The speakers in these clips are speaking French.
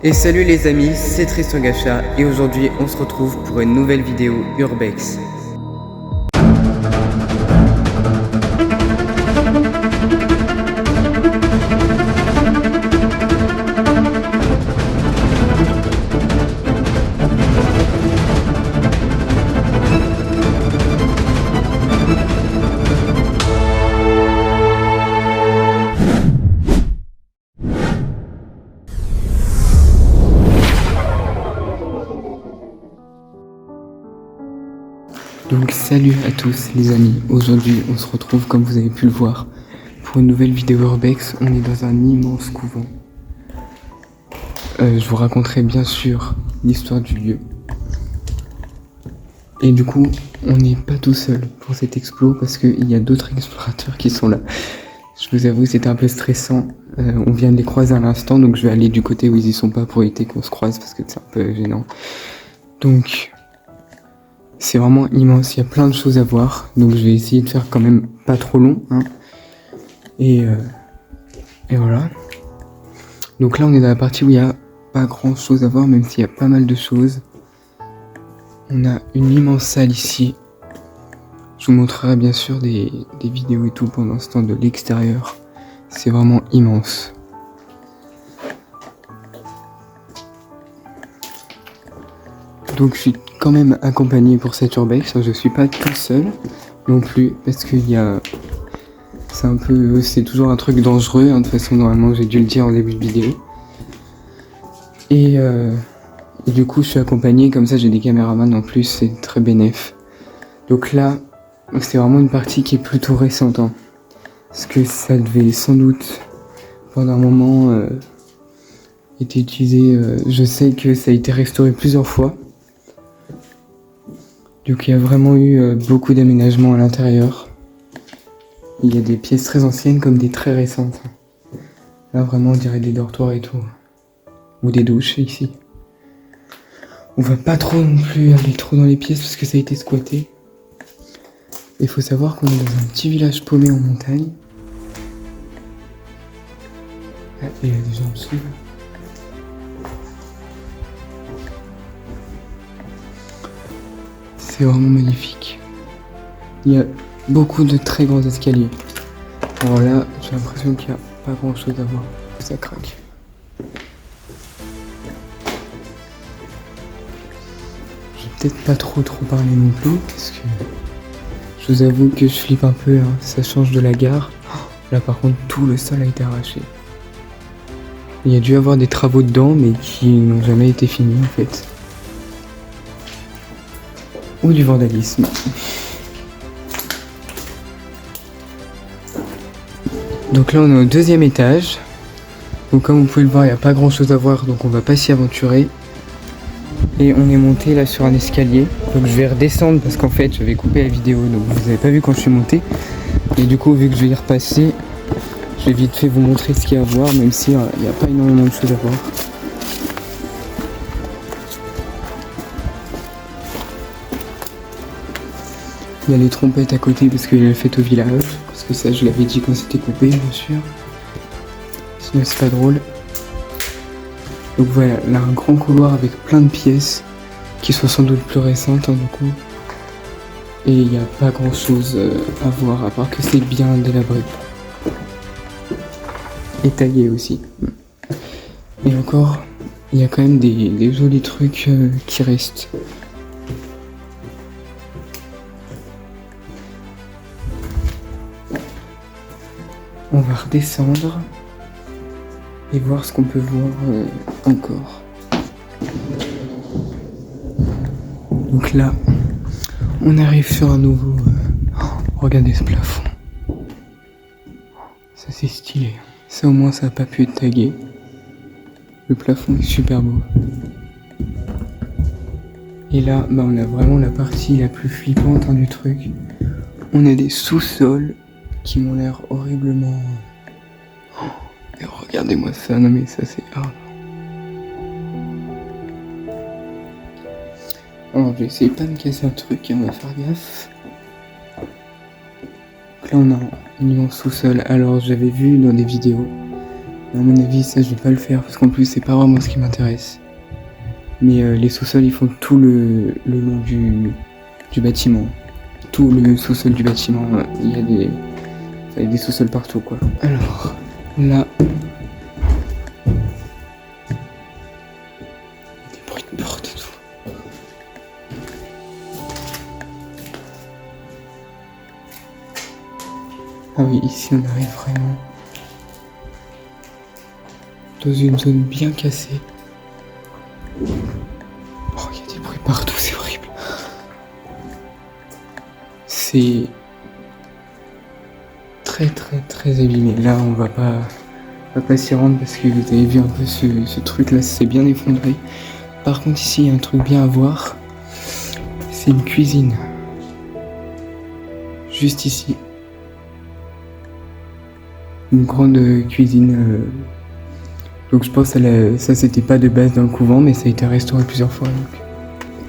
Et salut les amis, c'est Tristan Gacha et aujourd'hui on se retrouve pour une nouvelle vidéo Urbex. Donc salut à tous les amis, aujourd'hui on se retrouve comme vous avez pu le voir pour une nouvelle vidéo Urbex. On est dans un immense couvent. Je vous raconterai bien sûr l'histoire du lieu. Et du coup on n'est pas tout seul pour cet explo parce qu'il y a d'autres explorateurs qui sont là. Je vous avoue c'était un peu stressant, on vient de les croiser à l'instant donc je vais aller du côté où ils y sont pas pour éviter qu'on se croise parce que c'est un peu gênant. Donc c'est vraiment immense, il y a plein de choses à voir, donc je vais essayer de faire quand même pas trop long, hein. Et voilà. Donc là on est dans la partie où il y a pas grand chose à voir, même s'il y a pas mal de choses. On a une immense salle ici. Je vous montrerai bien sûr des vidéos et tout pendant ce temps de l'extérieur. C'est vraiment immense. Donc je suis quand même accompagné pour cette urbex, je suis pas tout seul non plus parce qu'il y a... c'est toujours un truc dangereux, hein, de toute façon normalement j'ai dû le dire en début de vidéo. Et du coup je suis accompagné, comme ça j'ai des caméramans en plus, c'est très bénéf. Donc là c'est vraiment une partie qui est plutôt récente, hein, parce que ça devait sans doute pendant un moment été utilisé, je sais que ça a été restauré plusieurs fois. Donc il y a vraiment eu beaucoup d'aménagements à l'intérieur. Il y a des pièces très anciennes comme des très récentes. Là vraiment on dirait des dortoirs et tout. Ou des douches ici. On va pas trop non plus aller trop dans les pièces parce que ça a été squatté. Il faut savoir qu'on est dans un petit village paumé en montagne. Ah, et il y a des gens en dessous. C'est vraiment magnifique. Il y a beaucoup de très grands escaliers. Alors là, j'ai l'impression qu'il n'y a pas grand chose à voir. Ça craque. Je vais peut-être pas trop parler non plus parce que je vous avoue que je flippe un peu, hein. Ça change de la gare. Là par contre, tout le sol a été arraché. Il y a dû avoir des travaux dedans mais qui n'ont jamais été finis en fait. Ou du vandalisme. Donc là on est au deuxième étage. Donc comme vous pouvez le voir il n'y a pas grand chose à voir donc on va pas s'y aventurer. Et on est monté là sur un escalier. Donc je vais redescendre parce qu'en fait je vais couper la vidéo donc vous avez pas vu quand je suis monté. Et du coup vu que je vais y repasser, je vais vite fait vous montrer ce qu'il y a à voir même si il n'y a pas énormément de choses à voir. Il y a les trompettes à côté parce qu'il y a la fête au village. Parce que ça je l'avais dit quand c'était coupé bien sûr. Sinon c'est pas drôle. Donc voilà, là un grand couloir avec plein de pièces qui sont sans doute plus récentes, hein, du coup. Et il n'y a pas grand chose à voir à part que c'est bien délabré. Et taillé aussi. Et encore, il y a quand même des jolis trucs qui restent. On va redescendre et voir ce qu'on peut voir encore. Donc là, on arrive sur un nouveau... regardez ce plafond. Ça c'est stylé. Ça au moins ça n'a pas pu être tagué. Le plafond est super beau. Et là, bah, on a vraiment la partie la plus flippante, hein, du truc. On a des sous-sols qui m'ont l'air horriblement... Et regardez-moi ça, non mais ça c'est hard. Alors je vais essayer pas de me casser un truc, hein, on va faire gaffe. Donc là on a un immense sous-sol. Alors j'avais vu dans des vidéos À mon avis, ça je vais pas le faire parce qu'en plus c'est pas vraiment ce qui m'intéresse. Mais les sous-sols ils font tout le long du bâtiment. Tout le sous-sol du bâtiment, il y a des sous-sols partout quoi. Alors, là. Des bruits de porte et tout. Ah oui, ici on arrive vraiment dans une zone bien cassée. Oh, il y a des bruits partout, c'est horrible. C'est très abîmé. Là, on va pas s'y rendre parce que vous avez vu un peu ce truc-là, c'est bien effondré. Par contre, ici, il y a un truc bien à voir. C'est une cuisine. Juste ici. Une grande cuisine. Donc je pense que ça c'était pas de base dans le couvent, mais ça a été restauré plusieurs fois. Donc.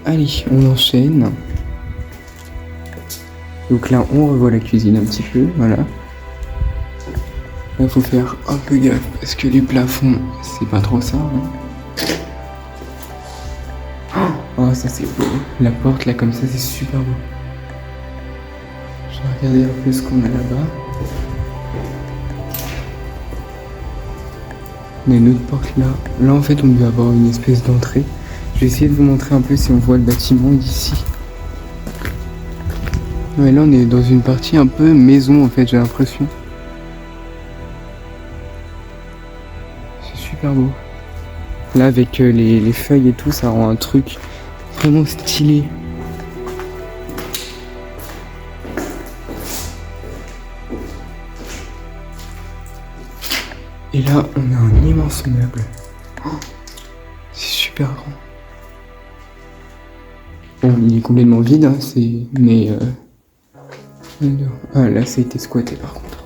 Allez, on enchaîne. Donc là, on revoit la cuisine un petit peu, voilà. Là, faut faire un peu gaffe parce que les plafonds, c'est pas trop ça. Hein. Oh, ça c'est beau. La porte là, comme ça, c'est super beau. Je vais regarder un peu ce qu'on a là-bas. On a une autre porte là. Là, en fait, on doit avoir une espèce d'entrée. Je vais essayer de vous montrer un peu si on voit le bâtiment d'ici. Ouais, là, on est dans une partie un peu maison, en fait, j'ai l'impression. C'est super beau. Là, avec les feuilles et tout, ça rend un truc vraiment stylé. Et là, on a un immense meuble. Oh, c'est super grand. Bon, il est complètement vide, hein, mais... Ah, là, ça a été squatté, par contre.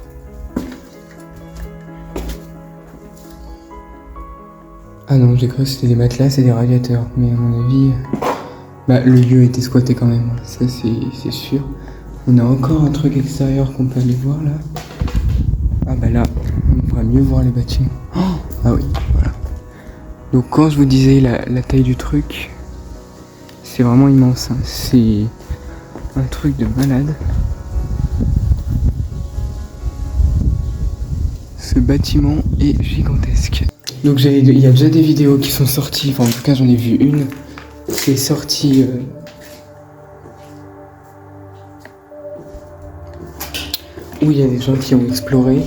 Ah non, j'ai cru que c'était des matelas et des radiateurs. Mais à mon avis... Bah, le lieu a été squatté quand même. Ça, c'est sûr. On a encore un truc extérieur qu'on peut aller voir, là. Ah bah là, on pourra mieux voir les bâtiments. Oh, ah oui, voilà. Donc quand je vous disais la taille du truc, c'est vraiment immense. Hein. C'est un truc de malade. Ce bâtiment est gigantesque. Donc il y a déjà des vidéos qui sont sorties, enfin en tout cas j'en ai vu une. C'est sorti... où il y a des gens qui ont exploré.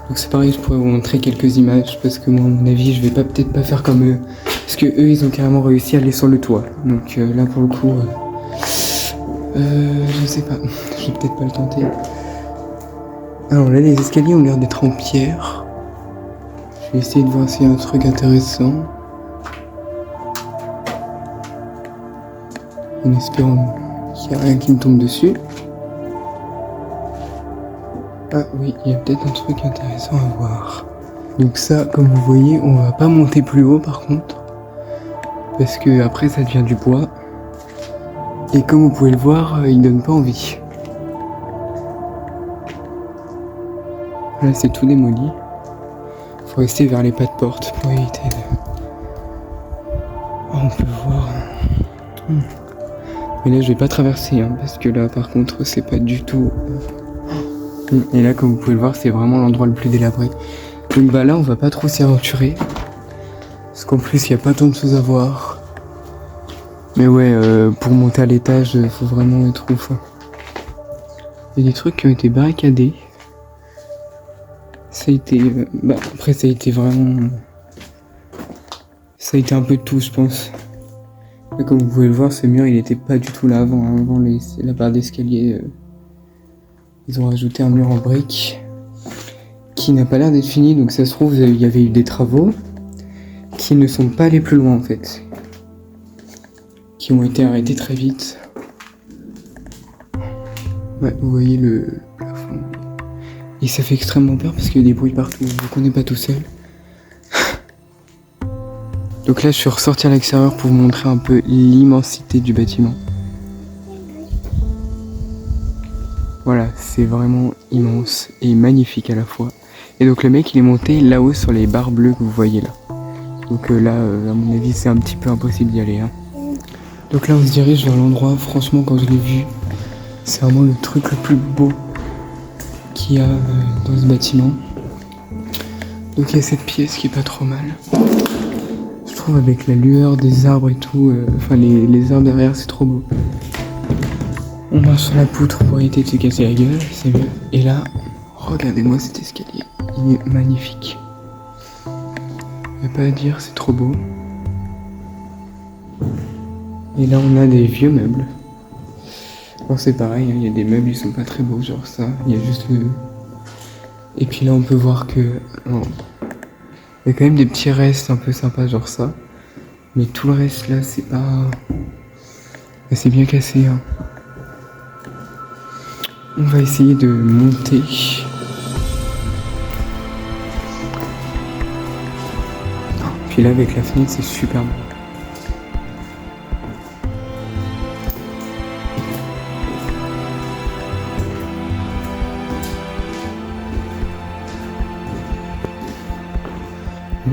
Donc c'est pareil, je pourrais vous montrer quelques images parce que moi à mon avis je vais peut-être pas faire comme eux. Parce que eux ils ont carrément réussi à aller sur le toit. Donc là pour le coup, je sais pas, je vais peut-être pas le tenter. Alors là les escaliers ont l'air d'être en pierre. Je vais essayer de voir s'il y a un truc intéressant. En espérant qu'il n'y a rien qui me tombe dessus. Ah oui, il y a peut-être un truc intéressant à voir. Donc ça, comme vous voyez, on va pas monter plus haut par contre. Parce que après ça devient du bois. Et comme vous pouvez le voir, il donne pas envie. Là c'est tout démoli. Faut rester vers les pas de porte pour éviter de... Oh, on peut voir... Mais là je vais pas traverser hein, parce que là par contre c'est pas du tout... Et là comme vous pouvez le voir c'est vraiment l'endroit le plus délabré. Donc bah là on va pas trop s'y aventurer. Parce qu'en plus il y a pas tant de choses à voir. Mais ouais pour monter à l'étage faut vraiment être ouf. Il y a des trucs qui ont été barricadés. Ça a été... bah après ça a été vraiment... Ça a été un peu de tout je pense. Là, comme vous pouvez le voir, ce mur il était pas du tout là avant. Hein. Avant la barre d'escalier, ils ont rajouté un mur en briques qui n'a pas l'air d'être fini. Donc ça se trouve, il y avait eu des travaux qui ne sont pas allés plus loin en fait. Qui ont été arrêtés très vite. Ouais, vous voyez le plafond. Et ça fait extrêmement peur parce qu'il y a des bruits partout. Donc on n'est pas tout seul. Donc là je suis ressorti à l'extérieur pour vous montrer un peu l'immensité du bâtiment. Voilà, c'est vraiment immense et magnifique à la fois. Et donc le mec il est monté là-haut sur les barres bleues que vous voyez là. Donc là, à mon avis, c'est un petit peu impossible d'y aller. Hein. Donc là, on se dirige vers l'endroit, franchement, quand je l'ai vu, c'est vraiment le truc le plus beau qu'il y a dans ce bâtiment. Donc il y a cette pièce qui est pas trop mal. Je trouve avec la lueur des arbres et tout, enfin les arbres derrière, c'est trop beau. On marche sur la poutre pour éviter de se casser la gueule, c'est mieux. Et là, regardez-moi cet escalier, il est magnifique. Y a pas à dire, c'est trop beau. Et là on a des vieux meubles. Bon c'est pareil, il y a des meubles, ils sont pas très beaux, genre ça, il y a juste le... Et puis là on peut voir que... Oh, il y a quand même des petits restes un peu sympas, genre ça. Mais tout le reste là, c'est pas... C'est bien cassé, hein. On va essayer de monter. Puis là avec la fenêtre, c'est super beau.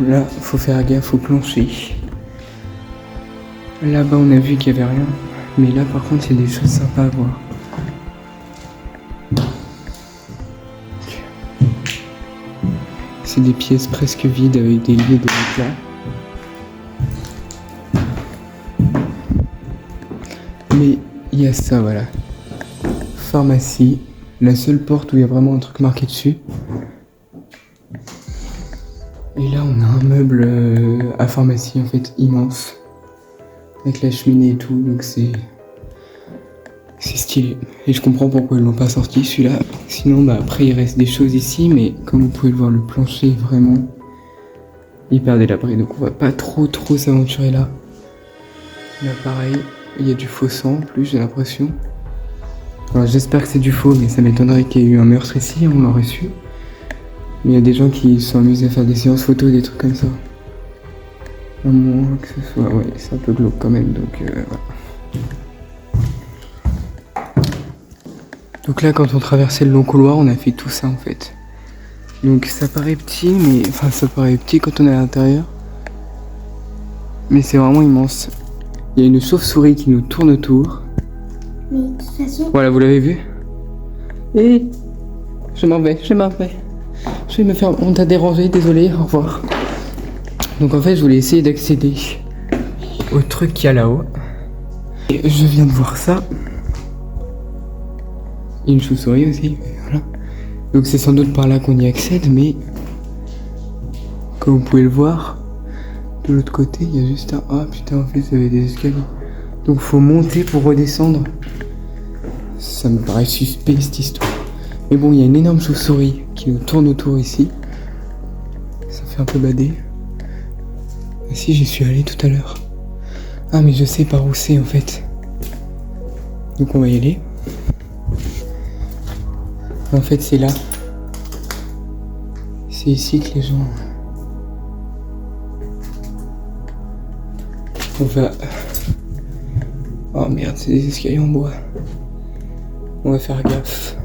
Là, faut faire gaffe au plancher. Là-bas, on a vu qu'il n'y avait rien. Mais là, par contre, il y a des choses sympas à voir. C'est des pièces presque vides avec des lits et des matelas. Mais il y a ça, voilà. Pharmacie. La seule porte où il y a vraiment un truc marqué dessus. Et là, on a un meuble à pharmacie, en fait, immense. Avec la cheminée et tout, donc c'est stylé. Et je comprends pourquoi ils l'ont pas sorti, celui-là. Sinon, bah après, il reste des choses ici, mais comme vous pouvez le voir, le plancher est vraiment hyper délabré. Donc on va pas trop s'aventurer là. Là, pareil, il y a du faux sang, en plus, j'ai l'impression. Alors, j'espère que c'est du faux, mais ça m'étonnerait qu'il y ait eu un meurtre ici, on l'aurait su. Mais il y a des gens qui se sont amusés à faire des séances photos, des trucs comme ça. À moins que ce soit... Ouais, c'est un peu glauque quand même, donc voilà. Donc là, quand on traversait le long couloir, on a fait tout ça en fait. Donc ça paraît petit, mais... Enfin, ça paraît petit quand on est à l'intérieur. Mais c'est vraiment immense. Il y a une chauve-souris qui nous tourne autour. Mais de toute façon... Voilà, vous l'avez vu? Et... Je m'en vais. Je vais me faire... On t'a dérangé, désolé, au revoir. Donc en fait, je voulais essayer d'accéder au truc qu'il y a là-haut. Et je viens de voir ça. Et une chauve-souris aussi, voilà. Donc c'est sans doute par là qu'on y accède, mais... Comme vous pouvez le voir, de l'autre côté, il y a juste un... Ah putain, en fait, ça avait des escaliers. Donc faut monter pour redescendre. Ça me paraît suspect, cette histoire. Mais bon, il y a une énorme chauve-souris qui nous tourne autour ici. Ça fait un peu bader. Ah si, j'y suis allé tout à l'heure. Ah mais je sais par où c'est en fait. Donc on va y aller. En fait c'est là. C'est ici que les gens... On va... Oh merde, c'est des escaliers en bois. On va faire gaffe.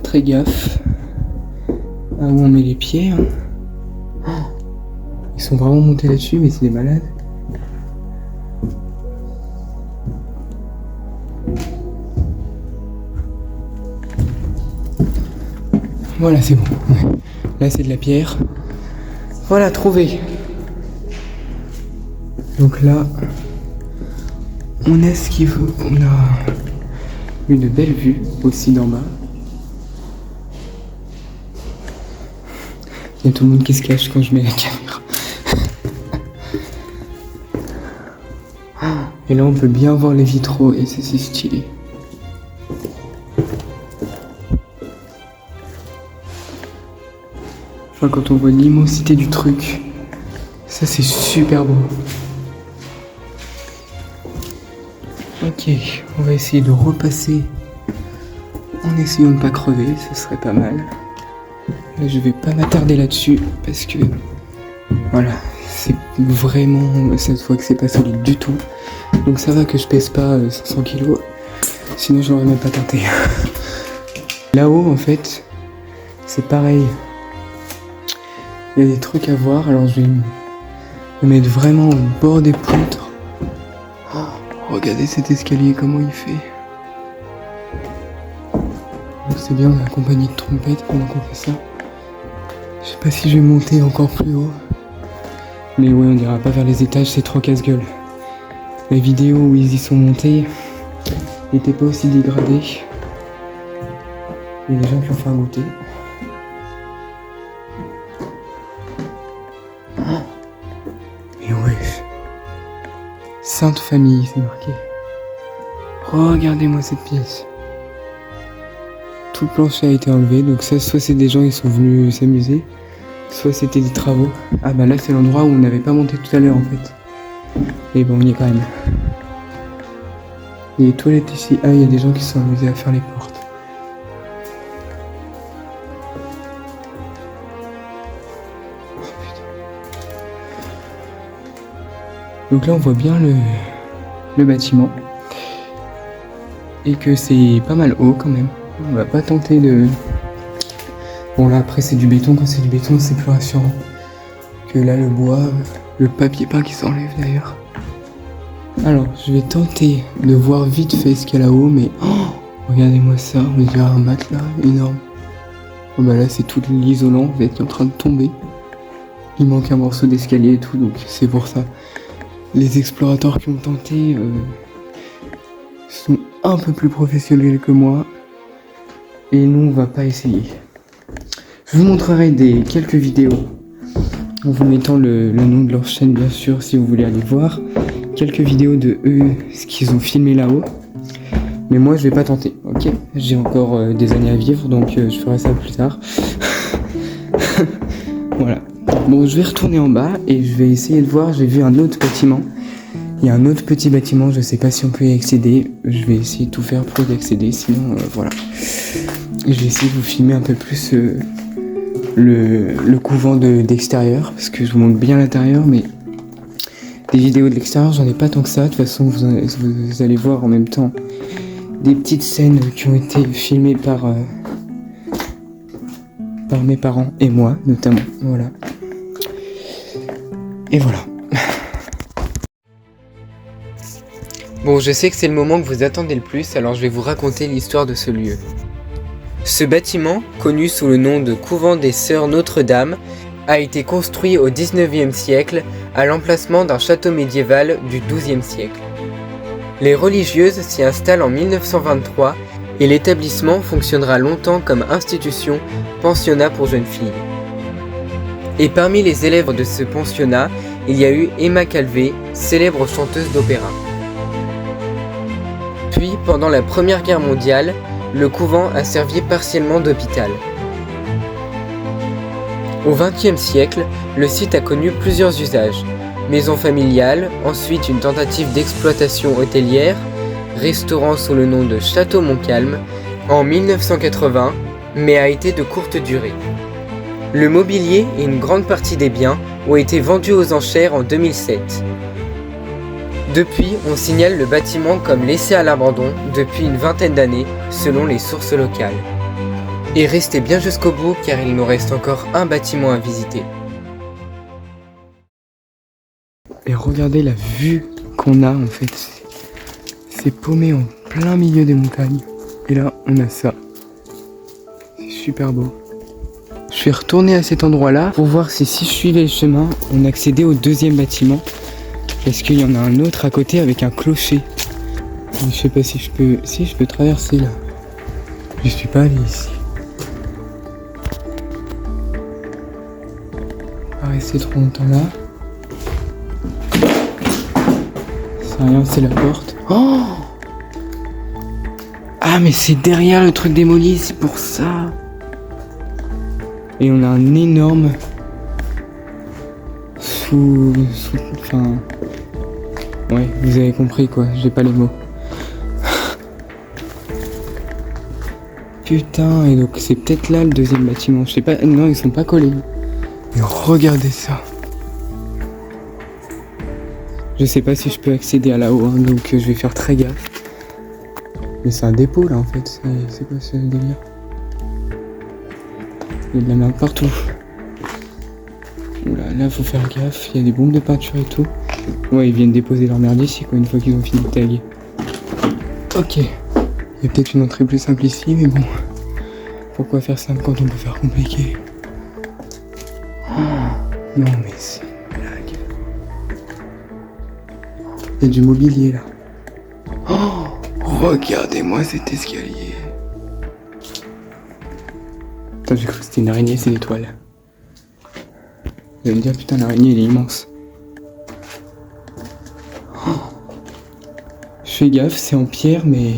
Très gaffe. À où on met les pieds. Hein. Ils sont vraiment montés là-dessus, mais c'est des malades. Voilà, c'est bon. Ouais. Là, c'est de la pierre. Voilà, trouvé. Donc là, on a ce qu'il faut. On a une belle vue aussi d'en bas. Il y a tout le monde qui se cache quand je mets la caméra. Et là, on peut bien voir les vitraux et c'est stylé. Enfin, quand on voit l'immensité du truc, ça c'est super beau. Ok, on va essayer de repasser en essayant de ne pas crever, ce serait pas mal. Là, je vais pas m'attarder là-dessus parce que voilà, c'est vraiment, cette fois que c'est pas solide du tout. Donc ça va que je pèse pas 500 kilos. Sinon je l'aurais même pas tenté. Là-haut en fait, c'est pareil. Il y a des trucs à voir, alors je vais me mettre vraiment au bord des poutres. Oh, regardez cet escalier, comment il fait. Donc c'est bien, on est accompagné de trompettes pendant qu'on fait ça. Je sais pas si je vais monter encore plus haut. Mais ouais, on ira pas vers les étages, c'est trop casse-gueule. Les vidéos où ils y sont montés n'étaient pas aussi dégradées. Il y a des gens qui ont fait un goûter. Et ouais. Sainte Famille, c'est marqué. Regardez-moi cette pièce. Tout le plancher a été enlevé, donc ça, soit c'est des gens qui sont venus s'amuser, soit c'était des travaux. Ah bah là c'est l'endroit où on n'avait pas monté tout à l'heure en fait. Mais bon, on y est quand même. Il y a des toilettes ici. Ah, il y a des gens qui se sont amusés à faire les portes. Oh putain. Donc là on voit bien le bâtiment. Et que c'est pas mal haut quand même. On va pas tenter de... Bon là après c'est du béton, quand c'est du béton c'est plus rassurant. Que là le bois, le papier peint qui s'enlève d'ailleurs. Alors je vais tenter de voir vite fait ce qu'il y a là-haut, mais... Oh, regardez-moi ça, on dirait un matelas énorme. Oh bah là c'est tout l'isolant qui est en train de tomber. Il manque un morceau d'escalier et tout, donc c'est pour ça. Les explorateurs qui ont tenté sont un peu plus professionnels que moi. Et nous on va pas essayer. Je vous montrerai quelques vidéos en vous mettant le nom de leur chaîne bien sûr si vous voulez aller voir. Quelques vidéos de eux, ce qu'ils ont filmé là-haut. Mais moi je vais pas tenter, ok? J'ai encore des années à vivre donc je ferai ça plus tard. Voilà. Bon, je vais retourner en bas et je vais essayer de voir. J'ai vu un autre bâtiment. Il y a un autre petit bâtiment, je sais pas si on peut y accéder. Je vais essayer de tout faire pour y accéder, sinon voilà. Je vais essayer de vous filmer un peu plus le couvent d'extérieur, parce que je vous montre bien l'intérieur, mais des vidéos de l'extérieur, j'en ai pas tant que ça. De toute façon, vous allez voir en même temps des petites scènes qui ont été filmées par mes parents et moi, notamment. Voilà. Et voilà. Bon, je sais que c'est le moment que vous attendez le plus, alors je vais vous raconter l'histoire de ce lieu. Ce bâtiment, connu sous le nom de couvent des Sœurs Notre-Dame, a été construit au XIXe siècle à l'emplacement d'un château médiéval du XIIe siècle. Les religieuses s'y installent en 1923 et l'établissement fonctionnera longtemps comme institution pensionnat pour jeunes filles. Et parmi les élèves de ce pensionnat, il y a eu Emma Calvé, célèbre chanteuse d'opéra. Puis, pendant la Première Guerre mondiale, le couvent a servi partiellement d'hôpital. Au XXe siècle, le site a connu plusieurs usages. Maison familiale, ensuite une tentative d'exploitation hôtelière, restaurant sous le nom de Château Montcalm, en 1980, mais a été de courte durée. Le mobilier et une grande partie des biens ont été vendus aux enchères en 2007. Depuis, on signale le bâtiment comme laissé à l'abandon depuis une vingtaine d'années, selon les sources locales. Et restez bien jusqu'au bout car il nous reste encore un bâtiment à visiter. Et regardez la vue qu'on a en fait. C'est paumé en plein milieu des montagnes. Et là, on a ça. C'est super beau. Je suis retourné à cet endroit-là pour voir si je suivais le chemin, on accédait au deuxième bâtiment. Parce qu'il y en a un autre à côté avec un clocher. Je sais pas si je peux... Si, je peux traverser là. Je suis pas allé ici. On va pas rester trop longtemps là. C'est rien, c'est la porte. Oh! Ah mais c'est derrière le truc démoli, c'est pour ça. Et on a un énorme... Enfin... Ouais, vous avez compris quoi, j'ai pas les mots. Putain, et donc c'est peut-être là le deuxième bâtiment, je sais pas, non ils sont pas collés. Mais regardez ça. Je sais pas si je peux accéder à là-haut, hein, donc je vais faire très gaffe. Mais c'est un dépôt là en fait, c'est quoi ce délire? Il y a de la merde partout. Oula, là faut faire gaffe, il y a des bombes de peinture et tout. Ouais, ils viennent déposer leur merde ici quoi, une fois qu'ils ont fini de taguer. Ok. Il y a peut-être une entrée plus simple ici, mais bon. Pourquoi faire simple quand on peut faire compliqué? Oh, non mais c'est une blague. Il y a du mobilier là. Oh, regardez-moi cet escalier. Attends, j'ai cru que c'était une araignée, c'est une étoile. Vous allez me dire, putain, l'araignée, elle est immense. Oh. Je fais gaffe, c'est en pierre, mais...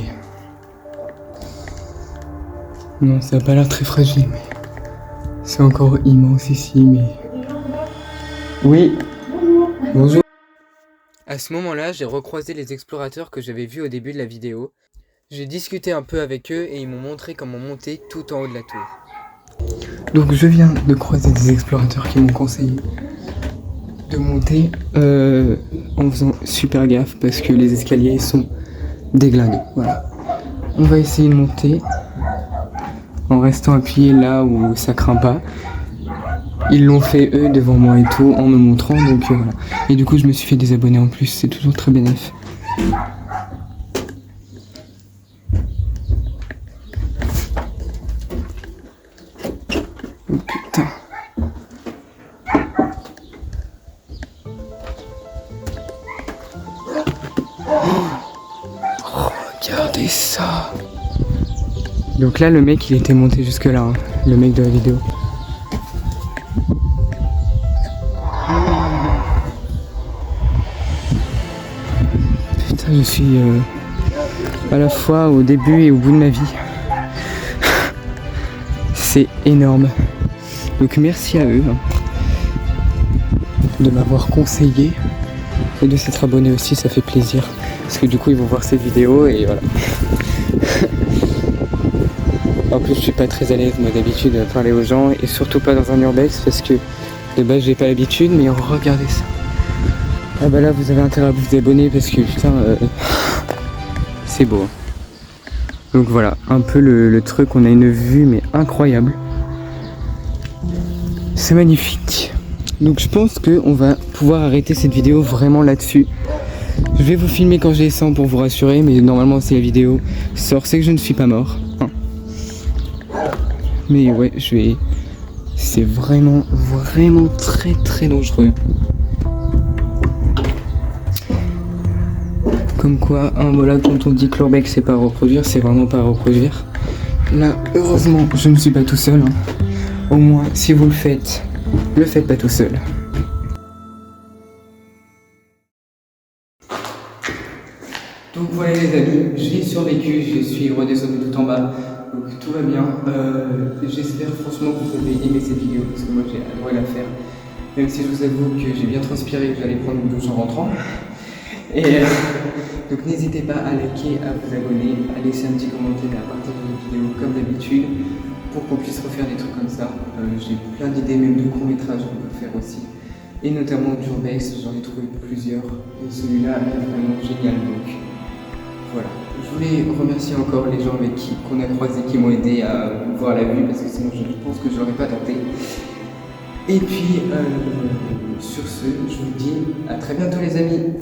Non, ça a pas l'air très fragile, mais... C'est encore immense ici, mais... Oui. Bonjour. À ce moment-là, j'ai recroisé les explorateurs que j'avais vus au début de la vidéo. J'ai discuté un peu avec eux et ils m'ont montré comment monter tout en haut de la tour. Donc je viens de croiser des explorateurs qui m'ont conseillé de monter en faisant super gaffe parce que les escaliers sont déglingués. Voilà. On va essayer de monter en restant appuyé là où ça craint pas. Ils l'ont fait eux devant moi et tout en me montrant, donc voilà. Et du coup je me suis fait des abonnés en plus, c'est toujours très bénéf. Oh putain. Oh, regardez ça. Donc là le mec il était monté jusque là, hein, le mec de la vidéo. Putain, je suis à la fois au début et au bout de ma vie. C'est énorme. Donc merci à eux hein, de m'avoir conseillé et de s'être abonné aussi, ça fait plaisir. Parce que du coup ils vont voir cette vidéo et voilà. En plus je suis pas très à l'aise moi d'habitude à parler aux gens et surtout pas dans un urbex parce que de base j'ai pas l'habitude, mais regardez ça. Ah bah là vous avez intérêt à vous abonner parce que putain c'est beau. Donc voilà, un peu le truc, on a une vue mais incroyable. C'est magnifique. Donc je pense qu'on va pouvoir arrêter cette vidéo vraiment là-dessus. Je vais vous filmer quand je descends pour vous rassurer, mais normalement si la vidéo sort c'est que je ne suis pas mort. Hein. Mais ouais, je vais... C'est vraiment très très dangereux. Comme quoi, hein, voilà, quand on dit que l'urbex c'est pas à reproduire, c'est vraiment pas à reproduire. Là, heureusement, je ne suis pas tout seul. Hein. Au moins, si vous le faites pas tout seul. Donc voilà les amis, j'ai survécu, je suis redescendu tout en bas, donc tout va bien. J'espère franchement que vous avez aimé cette vidéo, parce que moi j'ai adoré la faire. Même si je vous avoue que j'ai bien transpiré et que j'allais prendre une douche en rentrant. Et donc n'hésitez pas à liker, à vous abonner, à laisser un petit commentaire et à partager la vidéo comme d'habitude pour qu'on puisse refaire des trucs comme ça. J'ai plein d'idées même de courts-métrages qu'on peut faire aussi. Et notamment d'urbex, j'en ai trouvé plusieurs. Et celui-là est vraiment génial. Donc voilà. Je voulais remercier encore les gens avec qu'on a croisés qui m'ont aidé à voir la vue parce que sinon je pense que je l'aurais pas tenté. Et puis sur ce, je vous dis à très bientôt les amis.